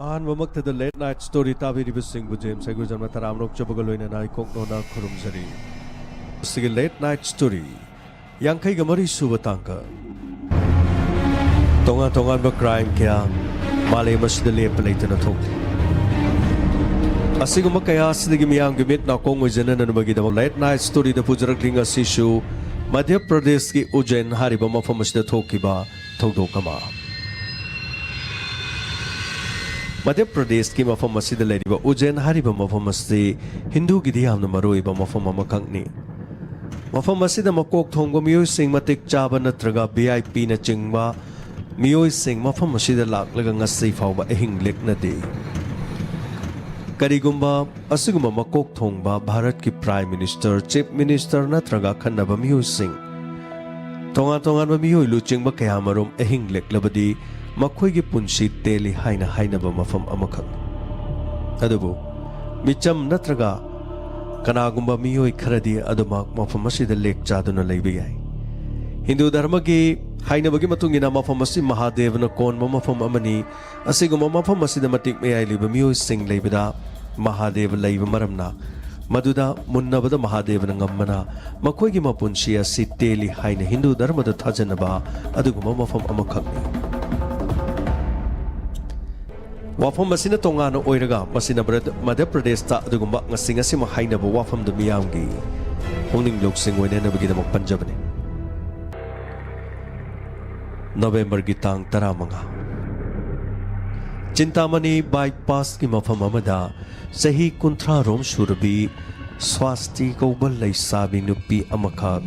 ꯑꯍꯥꯟꯕꯃꯛꯇꯗ late night story ꯇꯥꯕꯤꯔꯤꯕꯁꯤꯡꯕꯨ James ꯍꯩꯒꯨꯖꯝꯅ ꯇꯔꯥꯝꯅꯣꯛꯆꯕꯒ ꯂꯣꯏꯅꯅ ꯏꯀꯣꯛꯅꯣꯅ ꯈꯨꯔꯨꯝꯖꯔꯤ꯫ ꯃꯁꯤꯒꯤ late night story 53 ꯁꯨꯕ ꯇꯥꯡꯀꯛ ꯇꯣꯉꯥꯟ ꯇꯣꯉꯥꯟꯕ ꯀ꯭ꯔꯥꯏꯝ ꯀꯌꯥ ꯃꯥꯂꯦꯝ ꯑꯁꯤꯗ ꯂꯦꯞꯄ ꯂꯩꯇꯅ ꯊꯣꯛꯂꯤ꯫ ꯑꯁꯤꯒꯨꯝꯕ ꯀꯌꯥ ꯑꯁꯤꯗꯒꯤ ꯃꯤꯌꯥꯝꯒꯤ ꯃꯤꯠ ꯅꯥꯀꯣꯡ ꯑꯣꯏꯖꯅꯅꯕꯒꯤꯗꯃꯛ ꯂꯦꯠ ꯅꯥꯏꯠ ꯁ꯭ꯇꯣꯔꯤꯗ ꯄꯨꯖꯔꯛꯂꯤ ꯉꯁꯤꯁꯨ ꯃꯙ꯭ꯌ ꯄ꯭ꯔꯗꯦꯁꯀꯤ ꯎꯖꯦꯟ ꯍꯥꯏꯔꯤꯕ ꯃꯐꯝ ꯑꯁꯤꯗ ꯊꯣꯛꯈꯤꯕ ꯊꯧꯗꯣꯛ ꯑꯃ꯫ मध्य प्रदेश की मफम असिद लेरिबा उज्जैन हारिबा मफम असी हिंदू गिदी यामना मरुइबा मफम अमखंगनी। मफम असिद मकोक थोंगबा मियोइसिंग मतिक चाबा नत्रगा VIP न चिंगबा मियोइसिंग मफम असिद लाक्लगा ngasi फावबा अहिंग लेकनदे। करिगुंबा असिगुंबा मकोक थोंगबा भारत की प्राइम मिनिस्टर चीफ मिनिस्टर नत्रगा खन्नबा मियोइसिंग तोंगा तोंगानबा मियोइ लुचिंगबा कयामरुम अहिंग लेकलबदी मखोइगी पुंसी तेली हाइना हाइनबा मफम अमखक अदुबु मिचम नत्रगा कनागुंबा मियोइ खरदी अदुमक मफम असिदा लेक चादुना लैबा याइ। हिंदू धर्म की हाइनबगी मतुंगिना मफम असी महादेवना कोनबा मफम अमनी असिगुंबा मफम असिदा मतिक मेयाइ लिबा मियोइ सिंग लैबदा महादेव लैबा मरमना मदुदा मुन्नबदा महादेवना ngambana मखोइगी मपुंसी असि तेली हाइना हिंदू धर्मदा थाजनबा अदुगुंबा मफम अमखकनी। वाफम मसिना तोंगाना ओइरगा मसिना मध्य प्रदेश ता अदुगुंबा ngasi ngasi ma hainaba wafam da miyamgi होंनिंग लोकसिंग ओइनेनबगिदमक पंजबने। November की तांग 15 चिंतामणि बाईपास की मफम अमदा सही 30 रोम सुरबी स्वास्थी कौबल लैसाबी नुपी अमखक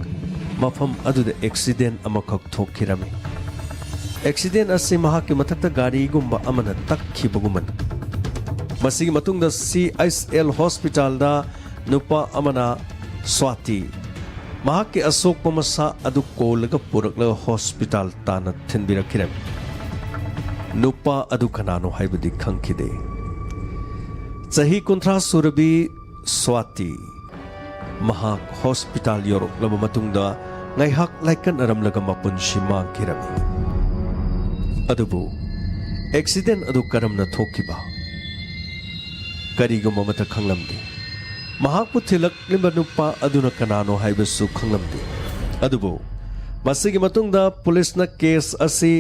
मफम अदुद एक्सीडेंट अमखक थोखिरमे। एक्सीडेंट असी महाके मथक्ता गाड़ी गुंबा अमना तक्खिबगुमन मसिगी मतुंगदा CSL हॉस्पिटल दा नुपा अमना स्वाति महाके अशोक मसा अदु कोलगा पुरकलगा हॉस्पिटल ताना थिनबिरखिरम। नुपा अदु खनानो हाइबदी खंखिदे। चही 30 सुरबी स्वाति महाक हॉस्पिटल योरकलबा मतुंगदा ngaiहक लाइकन अरमलगा मपुंसी मांगखिरमी। अदुबु एक्सीडेंट अदु करमना थोखिबा करिगुम मत खंगलमदे महाकु थिलक्लिबा नुपा अदुना कनानो हाइबसु खंगलमदे। अदुबु मसिगी मतुंगदा पुलिसना केस असि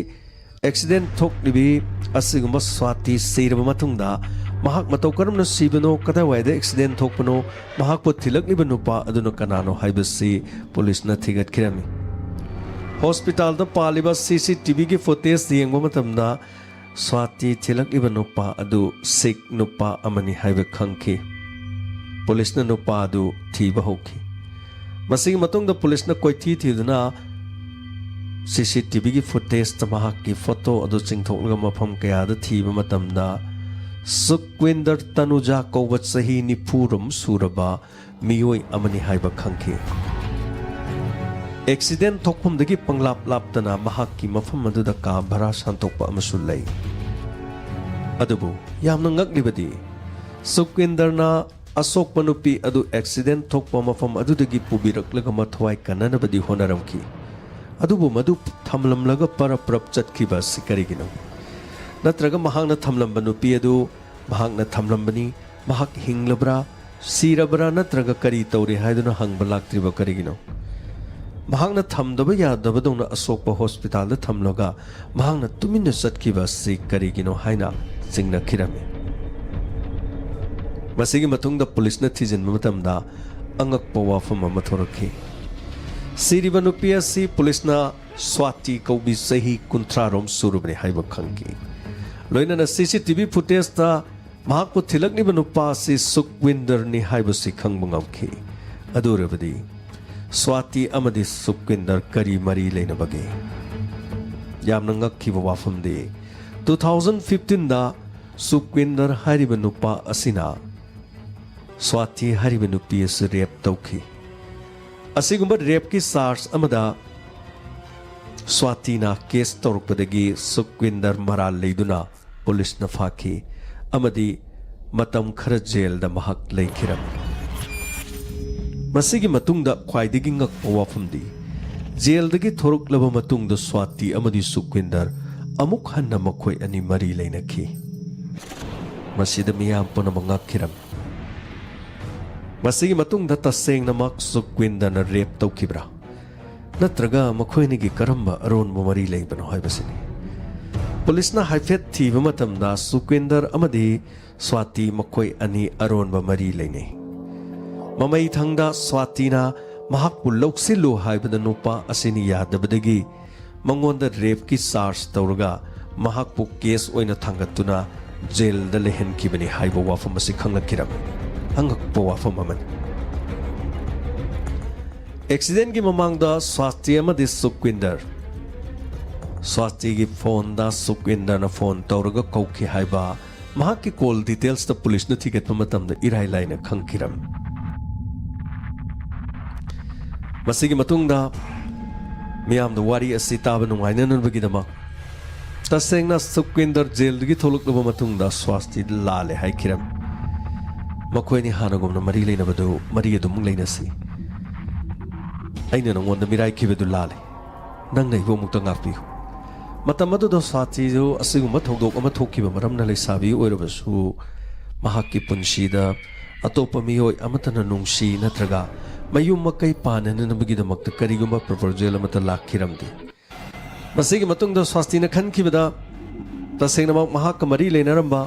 एक्सीडेंट थोक्लिबी असिगुम स्वाति सिरबा मतुंगदा महाक मतौ करमना सिबनो कदावाइदा एक्सीडेंट थोकपनो महाकु थिलक्लिबा नुपा अदुना कनानो हाइबसि पुलिसना थिगतखिरमी। हॉस्पिटल दा पालिबा CCTV की फुटेज येंगबा मतमदा स्वाति थिलक्लिबा नुपा अदु सिक नुपा अमनी हाइबे खंखि। पुलिसना नुपा अदु थीबा होखि। मसिगी मतुंगदा पुलिसना कोइथि थिदुना CCTV की फुटेज ता महाक की फोटो अदु चिंगथोकलगा मफम कयादा थीबा मतमदा सुखविंदर तनुजा कौबा चही 90 सुरबा मियोइ अमनी हाइबा खंखि। एक्सीडेंट थोकफमदगी पंगलाप लापतना महाकी मफम अदुदा का भरा सांतोकपा अमसु लै। अदुबु यामना ngaklibadi सुखविंदरना अशोक पनुपी अदु एक्सीडेंट थोकपा मफम अदुदगी पुबिरक्लगा मथवाई कननबदी होनरमखि। अदुबु मदु थमलमलगा परप्रप चटखिबा सिकरिगिनो नत्रगा महांगना थमलंबा नुपी अदु महांगना थमलंबनी महाक हिंगलब्रा सिरब्रा नत्रगा करी तौरे हाइदुना हंगबा लाक्त्रिबा करिगिनो महांगना थमदबा यादबदौना अशोक हॉस्पिटल दा थमलगा महांगना तुमिन्ना चटखिबा सि करिगिनो हाइना चिंगनखिरमे। मसिगी मतुंगदा पुलिसना थिजिनबा मतमदा अंगकपा वाफम अमा थोरखि। सिरिबा नुपी असि पुलिसना स्वाति कौबी सही 30 रोम सुरुबने हाइबा खंखि। लोइनना CCTV फुटेज ता महाकु थिलक्निबा नुपा असि सुखविंदरनि हाइबसि खंगबा ngamखि। अदुरबदी स्वाति अमदि सुखविंदर करी मरी लेनबगे यामना ngakkiba wafamde 2015 दा सुखविंदर हारिबा नुपा असिना स्वाति हारिबा नुपी अस रेप तौखि। असिगुंबा रेप की चार्ज अमदा स्वातिना केस तौरपदगी सुखविंदर मराल लेदुना पुलिसना फाखि अमदि मतम खरा जेल दा महक लेखिरम। मसिगी मतुंगदा ख्वाइदगी ngakpa wafamdi जेलदगी थोरक्लबा मतुंगदा स्वाति अमदि सुखविंदर अमुक हन्ना मखोय अनि मरी लेनखि। ꯃꯁꯤꯗ ꯃꯤꯌꯥꯝ ꯄꯨꯝꯅꯃꯛ ꯉꯛꯈꯤꯔꯝꯃꯤ꯫ ꯃꯁꯤꯒꯤ ꯃꯇꯨꯡꯗ ꯇꯁꯦꯡꯅꯃꯛ ꯁꯨꯈꯋꯤꯟꯗꯔꯅ ꯔꯦꯞ ꯇꯧꯈꯤꯕ꯭ꯔꯥ ꯅꯠꯇ꯭ꯔꯒ ꯃꯈꯣꯏꯅꯤꯒꯤ ꯀꯔꯝꯕ ꯑꯔꯣꯟꯕ ꯃꯔꯤ ꯂꯩꯕꯅꯣ ꯍꯥꯏꯕꯁꯤꯅꯤ꯫ ꯄꯨꯂꯤꯁꯅ ꯍꯥꯏꯐꯦꯠ ꯊꯤꯕ ꯃꯇꯝꯗ ꯁꯨꯈꯋꯤꯟꯗꯔ ꯑꯃꯗꯤ ꯁ꯭ꯋꯥꯇꯤ ꯃꯈꯣꯏ ꯑꯅꯤ ꯑꯔꯣꯟꯕ ꯃꯔꯤ ꯂꯩꯅꯩ꯫ ꯃꯃꯩ ꯊꯪꯗ ꯁ꯭ꯋꯥꯇꯤꯅ ꯃꯍꯥꯛꯄꯨ ꯂꯧꯁꯤꯜꯂꯨ ꯍꯥꯏꯕꯗ ꯅꯨꯄꯥ ꯑꯁꯤꯅ ꯌꯥꯗꯕꯗꯒꯤ ꯃꯉꯣꯟꯗ ꯔꯦꯞꯀꯤ ꯆꯥꯔꯖ ꯇꯧꯔꯒ ꯃꯍꯥꯛꯄꯨ ꯀꯦꯁ ꯑꯣꯏꯅ ꯊꯥꯡꯒꯠꯇꯨꯅ ꯖꯦꯜꯗ ꯂꯩꯍꯟꯈꯤꯕꯅꯤ ꯍꯥꯏꯕ ꯋꯥꯐꯝ ꯑꯁꯤ ꯈꯪꯂꯛꯈꯤꯔꯝꯃꯤ꯫ ꯑꯉꯛꯄ ꯋꯥꯐꯝ ꯑꯃꯅꯤ꯫ ꯑꯦꯛꯁꯤꯗꯦꯟꯒꯤ ꯃꯃꯥꯡꯗ ꯁ꯭ꯋꯥꯇꯤ ꯑꯃꯗꯤ ꯁꯨꯈꯋꯤꯟꯗꯔ ꯁ꯭ꯋꯥꯇꯤꯒꯤ ꯐꯣꯟꯗ ꯁꯨꯈꯋꯤꯟꯗꯔꯅ ꯐꯣꯟ ꯇꯧꯔꯒ ꯀꯧꯈꯤ ꯍꯥꯏꯕ ꯃꯍꯥꯛꯀꯤ ꯀꯣꯜ ꯗꯤꯇꯦꯜꯁꯇ ꯄꯨꯂꯤꯁꯅ ꯊꯤꯒꯠꯄ ꯃꯇꯝꯗ ꯏꯔꯥꯏ ꯂꯥꯏꯅ ꯈꯪꯈꯤꯔꯝꯃꯤ꯫ ꯃꯁꯤꯒꯤ ꯃꯇꯨꯡꯗ ꯃꯤꯌꯥꯝꯗ ꯋꯥꯔꯤ ꯑꯁꯤ ꯇꯥꯕ ꯅꯨꯡꯉꯥꯏꯅꯅꯕꯒꯤꯗꯃꯛ ꯇꯁꯦꯡꯅ ꯁꯨꯈꯋꯤꯟꯗꯔ ꯖꯦꯜꯗꯒꯤ ꯊꯣꯛꯂꯛꯂꯕ ꯃꯇꯨꯡꯗ ꯁ꯭ꯋꯥꯇꯤꯗ ꯂꯥꯜꯂꯦ ꯍꯥꯏꯈꯤꯔꯝꯃꯤ꯫ ꯃꯈꯣꯏꯅꯤ ꯍꯥꯟꯅꯒꯨꯝꯅ ꯃꯔꯤ ꯂꯩꯅꯕꯗꯨ ꯃꯔꯤ ꯑꯗꯨꯝ ꯂꯩꯅꯁꯤ꯫ ꯑꯩꯅ ꯅꯉꯣꯟꯗ ꯃꯤꯔꯥꯏꯈꯤꯕꯗꯨ ꯂꯥꯜꯂꯤ꯫ ꯅꯪꯅ ꯑꯩꯕꯨ ꯑꯃꯨꯛꯇ ꯉꯥꯛꯄꯤꯌꯨ꯫ ꯃꯇꯝ ꯑꯗꯨꯗ ꯁ꯭ꯋꯥꯇꯤꯁꯨ ꯑꯁꯤꯒꯨꯝꯕ ꯊꯧꯗꯣꯛ ꯑꯃ ꯊꯣꯛꯈꯤꯕ ꯃꯔꯝꯅ ꯂꯩꯁꯥꯕꯤ ꯑꯣꯏꯔꯕꯁꯨ ꯃꯍꯥꯛꯀꯤ ꯄꯨꯟꯁꯤꯗ ꯑꯇꯣꯞꯄ ꯃꯤꯑꯣꯏ ꯑꯃꯠꯇꯅ ꯅꯨꯡꯁꯤ ꯅꯠꯇ꯭ꯔꯒ ꯃꯌꯨꯝ ꯃꯀꯩ ꯄꯥꯟꯅꯅꯕꯒꯤꯗꯃꯛꯇ ꯀꯔꯤꯒꯨꯝꯕ ꯄ꯭ꯔꯄꯣꯖꯦꯜ ꯑꯃꯠꯇ ꯂꯥꯛꯈꯤꯔꯝꯗꯦ꯫ ꯃꯁꯤꯒꯤ ꯃꯇꯨꯡꯗ ꯁ꯭ꯋꯥꯇꯤꯅ ꯈꯟꯈꯤꯕꯗ ꯇꯁꯦꯡꯅꯃꯛ ꯃꯍꯥꯛꯀ ꯃꯔꯤ ꯂꯩꯅꯔꯝꯕ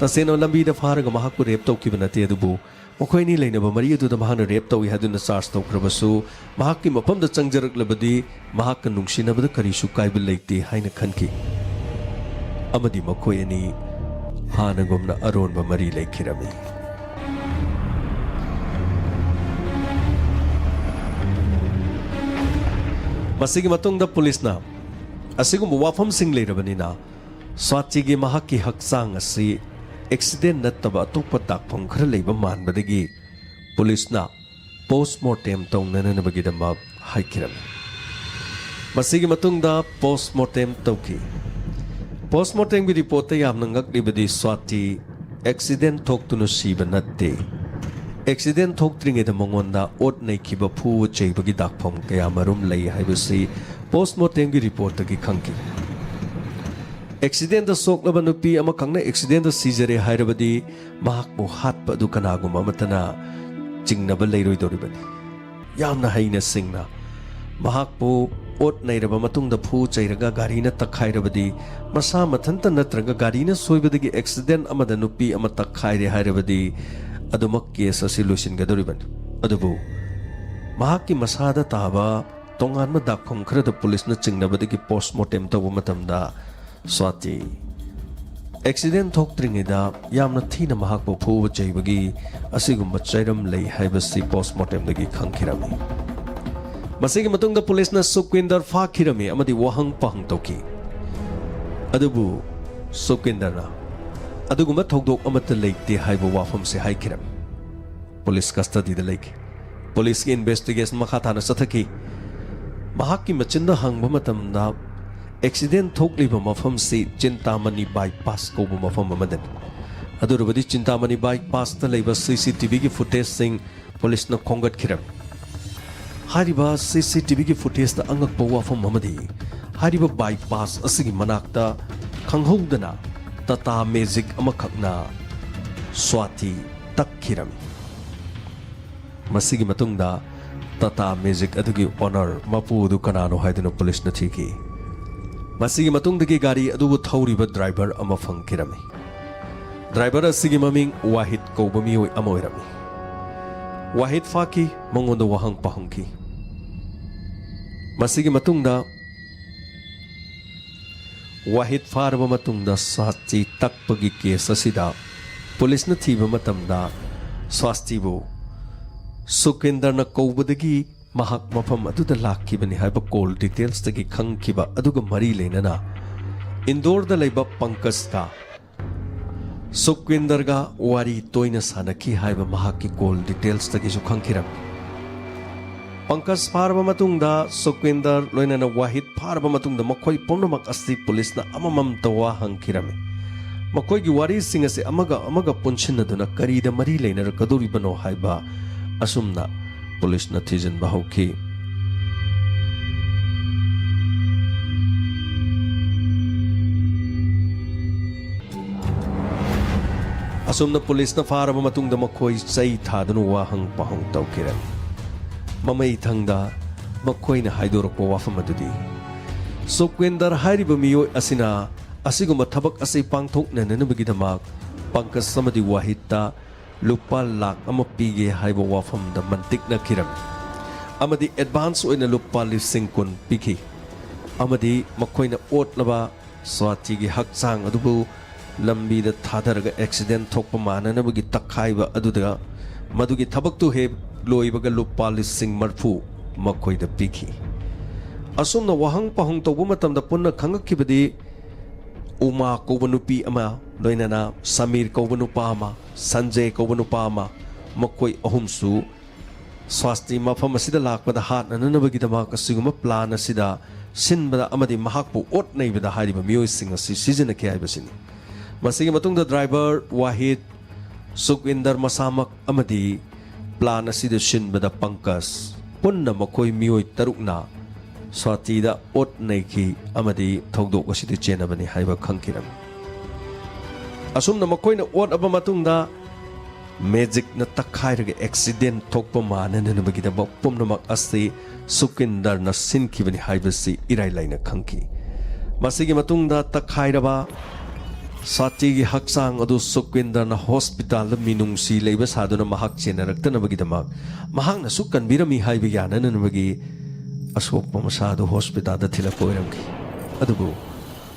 ꯇꯁꯦꯡꯅ ꯂꯝꯕꯤꯗ ꯐꯥꯔꯒ ꯃꯍꯥꯛꯄꯨ ꯔꯦꯞ ꯇꯧꯈꯤꯕ ꯅꯠꯇꯦ, ꯑꯗꯨꯕꯨ ꯃꯈꯣꯏꯅꯤ ꯂꯩꯅꯕ ꯃꯔꯤ ꯑꯗꯨꯗ ꯃꯍꯥꯛꯅ ꯔꯦꯞ ꯇꯧꯏ ꯍꯥꯏꯗꯨꯅ ꯆꯥꯔꯖ ꯇꯧꯈ꯭ꯔꯕꯁꯨ ꯃꯍꯥꯛꯀꯤ ꯃꯐꯝꯗ ꯆꯪꯖꯔꯛꯂꯕꯗꯤ ꯃꯍꯥꯛꯀ ꯅꯨꯡꯁꯤꯅꯕꯗ ꯀꯔꯤꯁꯨ ꯀꯥꯏꯕ ꯂꯩꯇꯦ ꯍꯥꯏꯅ ꯈꯟꯈꯤ ꯑꯃꯗꯤ ꯃꯈꯣꯏ ꯑꯅꯤ ꯍꯥꯟꯅꯒꯨꯝꯅ ꯑꯔꯣꯟꯕ ꯃꯔꯤ ꯂꯩꯈꯤꯔꯝꯃꯤ꯫ ꯃꯁꯤꯒꯤ ꯃꯇꯨꯡꯗ ꯄꯨꯂꯤꯁꯅ ꯑꯁꯤꯒꯨꯝꯕ ꯋꯥꯐꯝꯁꯤꯡ ꯂꯩꯔꯕꯅꯤꯅ ꯁ꯭ꯋꯥꯇꯤꯒꯤ ꯃꯍꯥꯛꯀꯤ ꯍꯛꯆꯥꯡ ꯑꯁꯤ ꯑꯦꯛꯁꯤꯗꯦꯟ ꯅꯠꯇꯕ ꯑꯇꯣꯞꯄ ꯗꯥꯛꯐꯝ ꯈꯔ ꯂꯩꯕ ꯃꯥꯟꯕꯗꯒꯤ ꯄꯨꯂꯤꯁꯅ ꯄꯣꯁꯠꯃꯣꯔꯇꯦꯝ ꯇꯧꯅꯅꯕꯒꯤꯗꯃꯛ ꯍꯥꯏꯈꯤꯔꯝꯃꯤ꯫ ꯃꯁꯤꯒꯤ ꯃꯇꯨꯡꯗ ꯄꯣꯁꯠꯃꯣꯔꯇꯦꯝ ꯇꯧꯈꯤ꯫ ꯄꯣꯁꯠꯃꯣꯔꯇꯦꯝꯒꯤ ꯔꯤꯄꯣꯔꯠꯇ ꯌꯥꯝꯅ ꯉꯛꯂꯤꯕꯗꯤ ꯁ꯭ꯋꯥꯇꯤ ꯑꯦꯛꯁꯤꯗꯦꯟ ꯊꯣꯛꯇꯨꯅ ꯁꯤꯕ ꯅꯠꯇꯦ, ꯑꯦꯛꯁꯤꯗꯦꯟ ꯊꯣꯛꯇ꯭ꯔꯤꯉꯩꯗ ꯃꯉꯣꯟꯗ ꯑꯣꯠ ꯅꯩꯈꯤꯕ ꯐꯨꯕ ꯆꯩꯕꯒꯤ ꯗꯥꯛꯐꯝ ꯀꯌꯥꯃꯔꯨꯝ ꯂꯩ ꯍꯥꯏꯕꯁꯤ ꯄꯣꯁꯠꯃꯣꯔꯇꯦꯝꯒꯤ ꯔꯤꯄꯣꯔꯠꯇꯒꯤ ꯈꯪꯈꯤ꯫ ꯑꯦꯛꯁꯤꯗꯦꯟꯗ ꯁꯣꯛꯂꯕ ꯅꯨꯄꯤ ꯑꯃꯈꯛꯅ ꯑꯦꯛꯁꯤꯗꯦꯟꯗ ꯁꯤꯖꯔꯦ ꯍꯥꯏꯔꯕꯗꯤ ꯃꯍꯥꯛꯄꯨ ꯍꯥꯠꯄ ꯑꯗꯨ ꯀꯅꯥꯒꯨꯝꯕ ꯑꯃꯠꯇꯅ ꯆꯤꯡꯅꯕ ꯂꯩꯔꯣꯏꯗꯧꯔꯤꯕꯅꯤ꯫ ꯌꯥꯝꯅ ꯍꯩꯅ ꯁꯤꯡꯅ ꯃꯍꯥꯛꯄꯨ ꯑꯣꯠ ꯅꯩꯔꯕ ꯃꯇꯨꯡꯗ ꯐꯨ ꯆꯩꯔꯒ ꯒꯥꯔꯤꯅ ꯇꯛꯈꯥꯏꯔꯕꯗꯤ ꯃꯁꯥ ꯃꯊꯟꯇ ꯅꯠꯇ꯭ꯔꯒ ꯒꯥꯔꯤꯅ ꯁꯣꯏꯕꯗꯒꯤ ꯑꯦꯛꯁꯤꯗꯦꯟ ꯑꯃꯗ ꯅꯨꯄꯤ ꯑꯃ ꯇꯛꯈꯥꯏꯔꯦ ꯍꯥꯏꯔꯕꯗꯤ ꯑꯗꯨꯃꯛ ꯀꯦꯁ ꯑꯁꯤ ꯂꯣꯏꯁꯤꯟꯒꯗꯧꯔꯤꯕꯅꯤ꯫ ꯑꯗꯨꯕꯨ ꯃꯍꯥꯛꯀꯤ ꯃꯁꯥꯗ ꯇꯥꯕ ꯇꯣꯉꯥꯟꯕ ꯗꯥꯛꯐꯝ ꯈꯔꯗ ꯄꯨꯂꯤꯁꯅ ꯆꯤꯡꯅꯕꯗꯒꯤ ꯄꯣꯁꯠꯃꯣꯔꯇꯦꯝ ꯇꯧꯕ ꯃꯇꯝꯗ ꯁ꯭ꯋꯥꯇꯤ ꯑꯦꯛꯁꯤꯗꯦꯟ ꯊꯣꯛꯇ꯭ꯔꯤꯉꯩꯗ ꯌꯥꯝꯅ ꯊꯤꯅ ꯃꯍꯥꯛꯄꯨ ꯐꯨꯕ ꯆꯩꯕꯒꯤ ꯑꯁꯤꯒꯨꯝꯕ ꯆꯩꯔꯝ ꯂꯩ ꯍꯥꯏꯕꯁꯤ ꯄꯣꯁꯠꯃꯣꯔꯇꯦꯝꯗꯒꯤ ꯈꯪꯈꯤꯔꯝꯃꯤ꯫ ꯃꯁꯤꯒꯤ ꯃꯇꯨꯡꯗ ꯄꯨꯂꯤꯁꯅ ꯁꯨꯈꯋꯤꯟꯗꯔ ꯐꯥꯈꯤꯔꯝꯃꯤ ꯑꯃꯗꯤ ꯋꯥꯍꯪ ꯄꯥꯍꯪ ꯇꯧꯈꯤ꯫ ꯑꯗꯨꯕꯨ ꯁꯨꯈꯋꯤꯟꯗꯔꯅ ꯑꯗꯨꯒꯨꯝꯕ ꯊꯧꯗꯣꯛ ꯑꯃꯠꯇ ꯂꯩꯇꯦ ꯍꯥꯏꯕ ꯋꯥꯐꯝꯁꯦ ꯍꯥꯏꯈꯤꯔꯝꯃꯤ꯫ ꯄꯨꯂꯤꯁ ꯀꯁꯇꯗꯤꯗ ꯂꯩꯈꯤ꯫ ꯄꯨꯂꯤꯁꯀꯤ ꯏꯟꯚꯦꯁꯇꯤꯒꯦꯁꯟ ꯃꯈꯥ ꯇꯥꯅ ꯆꯠꯊꯈꯤ꯫ ꯃꯍꯥꯛꯀꯤ ꯃꯆꯤꯟꯗ ꯍꯪꯕ ꯃꯇꯝꯗ ꯑꯦꯛꯁꯤꯗꯦꯟ ꯊꯣꯛꯂꯤꯕ ꯃꯐꯝꯁꯤ ꯆꯤꯟꯇꯥꯃꯅꯤ ꯕꯥꯏꯄꯥꯁ ꯀꯧꯕ ꯃꯐꯝ ꯑꯃꯗꯅꯤ꯫ ꯑꯗꯨꯔꯕꯗꯤ ꯆꯤꯟꯇꯥꯃꯅꯤ ꯕꯥꯏꯄꯥꯁꯇ ꯂꯩꯕ CCTVꯒꯤ ꯐꯨꯇꯦꯖꯁꯤꯡ ꯄꯨꯂꯤꯁꯅ ꯈꯣꯝꯒꯠꯈꯤꯔꯝꯃꯤ꯫ ꯍꯥꯏꯔꯤꯕ CCTVꯒꯤ ꯐꯨꯇꯦꯖꯇ ꯑꯉꯛꯄ ꯋꯥꯐꯝ ꯑꯃꯗꯤ ꯍꯥꯏꯔꯤꯕ ꯕꯥꯏꯄꯥꯁ ꯑꯁꯤꯒꯤ ꯃꯅꯥꯛꯇ ꯈꯪꯍꯧꯗꯅ ꯇꯥꯇꯥ ꯃꯦꯖꯤꯛ ꯑꯃꯈꯛꯅ ꯁ꯭ꯋꯥꯇꯤ ꯇꯛꯈꯤꯔꯝꯃꯤ꯫ ꯃꯁꯤꯒꯤ ꯃꯇꯨꯡꯗ ꯇꯥꯇꯥ ꯃꯦꯖꯤꯛ ꯑꯗꯨꯒꯤ ꯑꯣꯅꯔ ꯃꯄꯨ ꯑꯗꯨ ꯀꯅꯥꯅꯣ ꯍꯥꯏꯗꯨꯅ ꯄꯨꯂꯤꯁꯅ ꯊꯤꯈꯤ꯫ ꯃꯁꯤꯒꯤ ꯃꯇꯨꯡꯗꯒꯤ ꯒꯥꯔꯤ ꯑꯗꯨꯕꯨ ꯊꯧꯔꯤꯕ ꯗ꯭ꯔꯥꯏꯚꯔ ꯑꯃ ꯐꯪꯈꯤꯔꯝꯃꯤ꯫ ꯗ꯭ꯔꯥꯏꯚꯔ ꯑꯁꯤꯒꯤ ꯃꯃꯤꯡ ꯋꯥꯍꯤꯗ ꯀꯧꯕ ꯃꯤꯑꯣꯏ ꯑꯃ ꯑꯣꯏꯔꯝꯃꯤ꯫ ꯋꯥꯍꯤꯗ ꯐꯥꯈꯤ, ꯃꯉꯣꯟꯗ ꯋꯥꯍꯪ ꯄꯥꯍꯪꯈꯤ꯫ ꯃꯁꯤꯒꯤ ꯃꯇꯨꯡꯗ ꯋꯥꯍꯤꯗ ꯐꯥꯔꯕ ꯃꯇꯨꯡꯗ ꯁ꯭ꯋꯥꯇꯤ ꯇꯛꯄꯒꯤ ꯀꯦꯁ ꯑꯁꯤꯗ ꯄꯨꯂꯤꯁꯅ ꯊꯤꯕ ꯃꯇꯝꯗ ꯁ꯭ꯋꯥꯇꯤꯕꯨ ꯁꯨꯈꯋꯤꯟꯗꯔꯅ ꯀꯧꯕꯗꯒꯤ ꯃꯍꯥꯛ ꯃꯐꯝ ꯑꯗꯨꯗ ꯂꯥꯛꯈꯤꯕꯅꯤ ꯍꯥꯏꯕ ꯀꯣꯜ ꯗꯤꯇꯦꯜꯁꯇꯒꯤ ꯈꯪꯈꯤꯕ ꯑꯗꯨꯒ ꯃꯔꯤ ꯂꯩꯅꯅ ꯏꯟꯗꯣꯔꯗ ꯂꯩꯕ ꯄꯪꯀꯖꯀ ꯁꯨꯈꯋꯤꯟꯗꯔꯒ ꯋꯥꯔꯤ ꯇꯣꯏꯅ ꯁꯥꯟꯅꯈꯤ ꯍꯥꯏꯕ ꯃꯍꯥꯛꯀꯤ ꯀꯣꯜ ꯗꯤꯇꯦꯜꯁꯇꯒꯤꯁꯨ ꯈꯪꯈꯤꯔꯝꯃꯤ꯫ ꯄꯪꯀꯖ ꯐꯥꯔꯕ ꯃꯇꯨꯡꯗ ꯁꯨꯈꯋꯤꯟꯗꯔ ꯂꯣꯏꯅꯅ ꯋꯥꯍꯤꯗ ꯐꯥꯔꯕ ꯃꯇꯨꯡꯗ ꯃꯈꯣꯏ ꯄꯨꯝꯅꯃꯛ ꯑꯁꯤ ꯄꯨꯂꯤꯁꯅ ꯑꯃꯃꯝꯇ ꯋꯥ ꯍꯪꯈꯤꯔꯝꯃꯤ꯫ ꯃꯈꯣꯏꯒꯤ ꯋꯥꯔꯤꯁꯤꯡ ꯑꯁꯤ ꯑꯃꯒ ꯑꯃꯒ ꯄꯨꯟꯁꯤꯟꯅꯗꯨꯅ ꯀꯔꯤꯗ ꯃꯔꯤ ꯂꯩꯅꯔꯛꯀꯗꯧꯔꯤꯕꯅꯣ ꯍꯥꯏꯕ ꯑꯁꯨꯝꯅ ꯄꯨꯂꯤꯁꯅ ꯊꯤꯖꯤꯟꯕ ꯍꯧꯈꯤ꯫ असुमना पुलिसना फारबा मतुंगदा मखोई चई थादुना वाहंग पहंग तौखिरम ममई थंगदा मखोइना हाइदोरकपा वाफम अदुदी सुखविंदर हाइरिबा मियोय असिना असिगुम्बा थबक असि पांगथोकननबगिदमाक पंकज समदि वाहिदता लुपा लाख अमा पीगे हाइबा वाफमदा मंतिकना खिरम अमदि एडवांस ओइना लुपा लिसिंग कुन पिखि अमदि मखोइना ओटलबा स्वातिगी हकचांग अदुबु लंबीदा थादरगा एक्सीडेंट थोकपा माननबगी तखाइबा अदुदा मदुगी थबकतु हे लोइबगा लुपा लिसिंग मरफु मखोइदा पिखि असुमना वाहंग पहंग तौबा मतमदा पुन्ना खंगखिबदि उमा कौबा नुपी अमा लोइनाना समीर कौबा नुपा अमा संजय कौबा नुपा अमा मखोइ अहुमसु स्वास्थ्य मफम असिदा लाकपदा हातननबगिदमाक असिगुमा प्लान असिदा सिनबदा अमदि महाकपु ओटनैबदा हारिबा मियोइसिंग असि सिजनके हाइबसिनि मसिगी मतुंगदा ड्राइवर वाहिद सुखविंदर मसामक अमदि प्लान असिदा सिनबदा पंकज पुन्ना मखोइ मियोइ तरुकना स्वातिदा ओटनैखि अमदि थौदोक असिदा चेनबनि हाइबा खंखिरम असुमना मखोइना ओट अबा मतुंगदा मैजिक न तखाइरगे एक्सीडेंट थोकपा माननबगिदमा पुमनमक असि सुखविंदर न सिनखिबनि हाइबसि इराइ लाइना खंखि मसिगी मतुंगदा तखाइरबा स्वातिगी हकचांग अदु सुखविंदर न हॉस्पिटल मिनुंगसी लेबा सादुना महाक चेनरक्तनबगिदमा महाकना सुकनबिरमी हाइबा याननबगी असोकपा मसादु हॉस्पिटल थिलक ओइरमखि अदुबु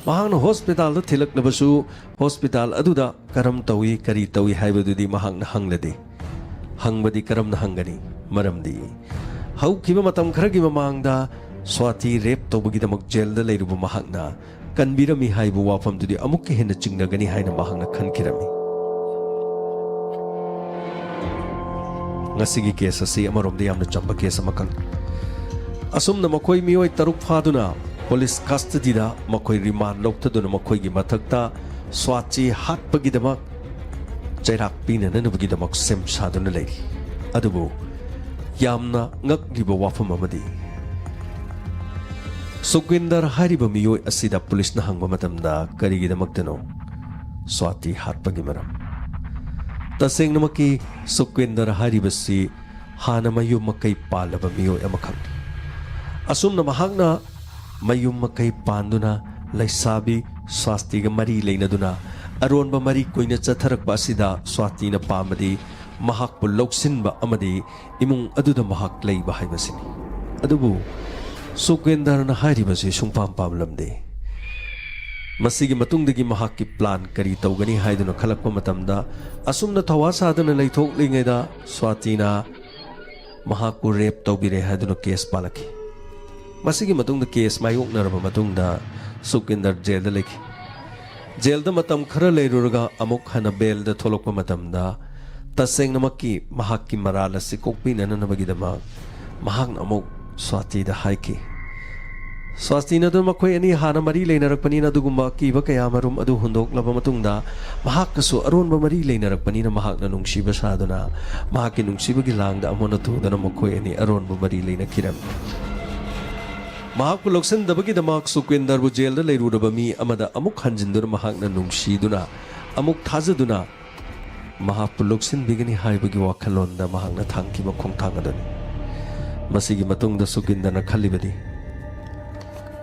महाकना हॉस्पिटल थिलकलबसु हॉस्पिटल अदुदा करम तौई करी तौई हाइबदुदी महाकना हंगलदे हंगबदी करमना हंगनी मरमदी हौखिबा मतम खरगी ममांगदा स्वाति रेप तौबगिदमक जेलदा लेरुबा महाकना कनबिरमी हाइबु वाफमदुदी अमुक हेन चिंगनगनी हाइना महाकना खनखिरमी ngasi gi case asi amarom de yamna chamba case amakang asumna makoi mioi taruk phaduna police custody da makoi remand loktaduna makoi gi mathakta swachi hatpagi damak chairak pina nanubagi damak sem saduna leiri adubu yamna ngakliba wafam amadi Sukhwinder hariba mioi asida police na hangba matamda karigi damak tano swati hatpagi maram taseng namaki Sukhwinder haribasi hana mayum makai palaba mioi amakhang asumna mahagna mayum makai panduna laisabi swastiga mari leinaduna aronba mari koina chatharakba asida swati na pamadi mahakpu loksinba amadi imung aduda mahak leiba haibasini adubu Sukhwinder na haribasi sungpam pamlamde masigi matungdagi mahakki plan kari tawgani haiduna khalakpa matamda asumna thawasa aduna leithok lingaida swatina mahakku rape tawbire haiduna case palaki masigi matungda case mayok naraba matungda Sukhwinder jail da leki jail da matam khara leiruraga amuk hana bail da tholokpa matamda taseng namaki mahakki marala si kokpi nananabagi dama mahakna amuk swati da haiki Swastina do makoi ani hana mari leinarakpani na dugumba kiba kayamarum adu hundok laba matungda mahak kasu aronba mari leinarakpani na mahak na nungsiba saduna mahak nungsiba gilangda amona tudana makoi ani aronba mari leinakiram mahak loksan dabagi damak Sukhwinder bu jail da leirudaba mi amada amuk hanjinduna mahak na nungsiduna amuk thajaduna mahak loksan bigani haibagi wakhalonda mahak na thangkiba khongthangadani masigi matungda Sukhwinder na khalibadi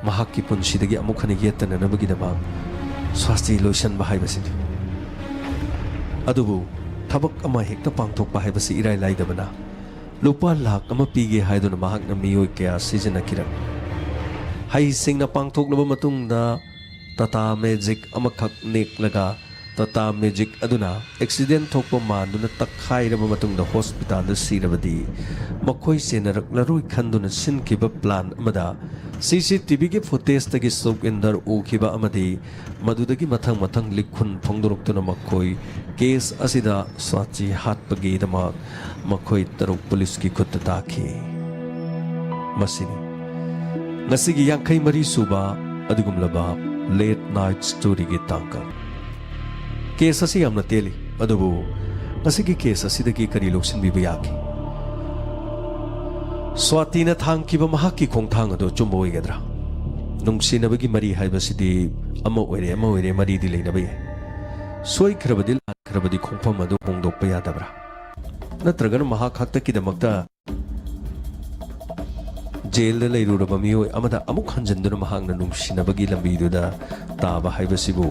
mahakki punsidagi amuk hani yetana nabagidama swasti lotion ba haibasini adubu thabak ama hekta pangthok ba haibasi irai laidabana lupa lakh ama pige haiduna mahak na miyoi kya season akira hai singna pangthok laba matungda tata magic amakhak nek laga tata magic aduna accident thokpa manduna takhairaba matungda hospital da sirabadi makhoi senarak laroi khanduna sinkiba plan amada CCTV ki footage tagi Sukhwinder ukhiba amadi madudagi mathang likhun phongdoroktuna makhoi case asida swachi hatpagi dama makhoi taruk police ki khutta takhi masini ngasigi yankai mari suba adugumlaba late night story gi tangka case asi amna teli adubu ngasigi case asidagi kari loksin bibu yaki Swatina thangkiba mahakki khongthang ado chumbo oigadra nungsinabagi mari haibasidi ama oire mari di leinabai soi khrabadil ꯆꯠꯈ꯭ꯔꯕꯗꯤ ꯈꯣꯡꯐꯝ ꯑꯗꯨ ꯍꯣꯡꯗꯣꯛꯄ ꯌꯥꯗꯕ꯭ꯔꯥ? ꯅꯠꯇ꯭ꯔꯒꯅ ꯃꯍꯥꯛ ꯈꯛꯇꯒꯤꯗꯃꯛꯇ ꯖꯦꯜꯗ ꯂꯩꯔꯨꯔꯕ ꯃꯤꯑꯣꯏ ꯑꯃꯗ ꯑꯃꯨꯛ ꯍꯟꯖꯤꯟꯗꯨꯅ ꯃꯍꯥꯛꯅ ꯅꯨꯡꯁꯤꯅꯕꯒꯤ ꯂꯝꯕꯤꯗꯨꯗ ꯇꯥꯕ ꯍꯥꯏꯕꯁꯤꯕꯨ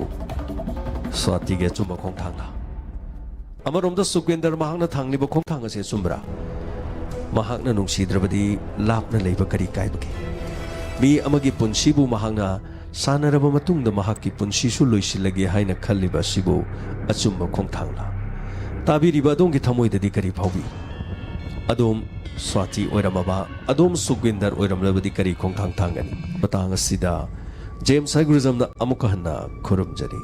ꯁ꯭ꯋꯥꯇꯤꯒꯤ ꯑꯆꯨꯝꯕ ꯈꯣꯡꯊꯥꯡꯂ? ꯑꯃꯔꯣꯝꯗ ꯁꯨꯈꯋꯤꯟꯗꯔ ꯃꯍꯥꯛꯅ ꯊꯥꯡꯂꯤꯕ ꯈꯣꯡꯊꯥꯡ ꯑꯁꯤ ꯑꯆꯨꯝꯕ꯭ꯔꯥ? ꯃꯍꯥꯛꯅ ꯅꯨꯡꯁꯤꯗ꯭ꯔꯕꯗꯤ ꯂꯥꯞꯅ ꯂꯩꯕ ꯀꯔꯤ ꯀꯥꯏꯕꯒꯦ? ꯃꯤ ꯑꯃꯒꯤ ꯄꯨꯟꯁꯤꯕꯨ ꯃꯍꯥꯛꯅ ꯁꯥꯟꯅꯔꯕ ꯃꯇꯨꯡꯗ ꯃꯍꯥꯛꯀꯤ ꯄꯨꯟꯁꯤꯁꯨ ꯂꯣꯏꯁꯤꯜꯂꯒꯦ ꯍꯥꯏꯅ ꯈꯜꯂꯤꯕ ꯑꯁꯤꯕꯨ ꯑꯆꯨꯝꯕ ꯈꯣꯡꯊꯥꯡꯂ? ꯇꯥꯕꯤꯔꯤꯕ ꯑꯗꯣꯝꯒꯤ ꯊꯃꯣꯏꯗꯗꯤ ꯀꯔꯤ ꯐꯥꯎꯕꯤ? ꯑꯗꯣꯝ ꯁ꯭ꯋꯥꯇꯤ ꯑꯣꯏꯔꯝꯃꯕ, ꯑꯗꯣꯝ ꯁꯨꯈꯋꯤꯟꯗꯔ ꯑꯣꯏꯔꯝꯂꯕꯗꯤ ꯀꯔꯤ ꯈꯣꯡꯊꯥꯡ ꯊꯥꯡꯒꯅꯤ? ꯃꯇꯥꯡ ꯑꯁꯤꯗ ꯖꯦꯝꯁ ꯍꯥꯏꯒꯨꯔꯤꯖꯝꯅ ꯑꯃꯨꯛꯀ ꯍꯟꯅ ꯈꯨꯔꯨꯝꯖꯔꯤ꯫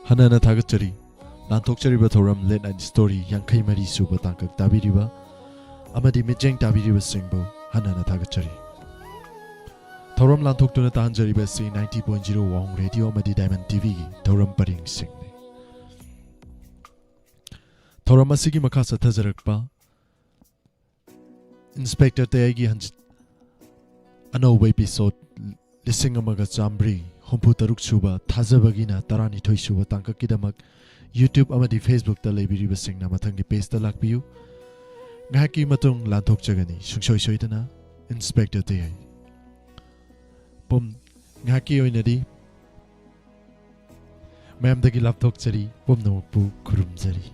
ꯍꯟꯅꯅ ꯊꯥꯒꯠꯆꯔꯤ ꯂꯥꯟꯊꯣꯛꯆꯔꯤꯕ ꯊꯧꯔꯝ ꯂꯦꯠ ꯅꯥꯏꯠ ꯁ꯭ꯇꯣꯔꯤ 64 ꯁꯨꯕ ꯇꯥꯡꯀꯛ ꯇꯥꯕꯤꯔꯤꯕ ꯑꯃꯗꯤ ꯃꯤꯠꯌꯦꯡ ꯇꯥꯕꯤꯔꯤꯕꯁꯤꯡꯕꯨ ꯍꯟꯅꯅ ꯊꯥꯒꯠꯆꯔꯤ꯫ ꯊꯧꯔꯝ ꯂꯥꯟꯊꯣꯛꯇꯨꯅ ꯇꯥꯍꯟꯖꯔꯤꯕ ꯑꯁꯤ 90.0 ꯋꯥꯡ ꯔꯦꯗꯤꯑꯣ ꯑꯃꯗꯤ ꯗꯥꯏꯃꯟ ꯇꯤꯚꯤꯒꯤ ꯊꯧꯔꯝ ꯄꯔꯤꯡꯁꯤꯡꯅꯤ꯫ ꯊꯧꯔꯝ ꯑꯁꯤꯒꯤ ꯃꯈꯥ ꯆꯠꯊꯖꯔꯛꯄ ꯏꯟꯁꯄꯦꯛꯇꯔ ꯇꯌꯥꯏꯒꯤ ꯑꯅꯧꯕ ꯏꯄꯤꯁꯣꯗ 1963 ꯁꯨꯕ ꯊꯥꯖꯕꯒꯤꯅ 12 ꯁꯨꯕ ꯇꯥꯡꯀꯛꯀꯤꯗꯃꯛ ꯌꯨꯇ꯭ꯌꯨꯕ ꯑꯃꯗꯤ ꯐꯦꯁꯕꯨꯛꯇ ꯂꯩꯕꯤꯔꯤꯕꯁꯤꯡꯅ ꯃꯊꯪꯒꯤ ꯄꯦꯖꯇ ꯂꯥꯛꯄꯤꯌꯨ꯫ ꯉꯥꯏꯍꯥꯛꯀꯤ ꯃꯇꯨꯡ ꯂꯥꯟꯊꯣꯛꯆꯒꯅꯤ ꯁꯨꯡꯁꯣꯏ ꯁꯣꯏꯗꯅ ꯏꯟꯁꯄꯦꯛꯇꯔ ꯇꯌꯥꯏ꯫ ꯉꯥꯏꯍꯥꯛꯀꯤ ꯑꯣꯏꯅꯗꯤ ꯃꯌꯥꯝꯗꯒꯤ ꯂꯥꯞꯊꯣꯛꯆꯔꯤ, ꯄꯨꯝꯅꯃꯛꯄꯨ ꯈꯨꯔꯨꯝꯖꯔꯤ꯫